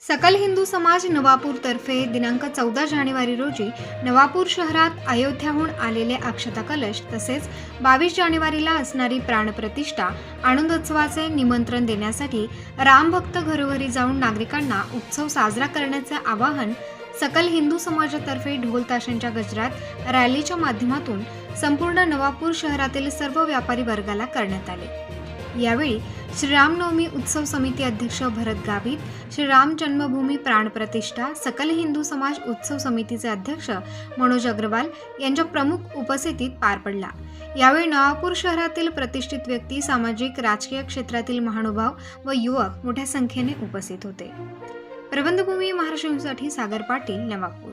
सकल हिंदू समाज नवापूर तर्फे दिनांक 14 जानेवारी रोजी नवापूर शहरात अयोध्याहून आलेले अक्षता कलश तसेच 22 जानेवारीला असणारी प्राणप्रतिष्ठा आनंदोत्सवाचे निमंत्रण देण्यासाठी रामभक्त घरोघरी जाऊन नागरिकांना उत्सव साजरा करण्याचे आवाहन सकल हिंदू समाजातर्फे ढोल ताशांच्या गजरात रॅलीच्या माध्यमातून संपूर्ण नवापूर शहरातील सर्व व्यापारी वर्गाला करण्यात आले। यावेळी श्रीरामनवमी उत्सव समिती अध्यक्ष भरत गावित, श्रीराम जन्मभूमी प्राणप्रतिष्ठा सकल हिंदू समाज उत्सव समितीचे अध्यक्ष मनोज अग्रवाल यांच्या प्रमुख उपस्थितीत पार पडला। यावेळी नवापूर शहरातील प्रतिष्ठित व्यक्ती, सामाजिक राजकीय क्षेत्रातील महानुभाव व युवक मोठ्या संख्येने उपस्थित होते। प्रबंधभूमी महाराष्ट्र न्यूजसाठी सागर पाटील, नवापूर।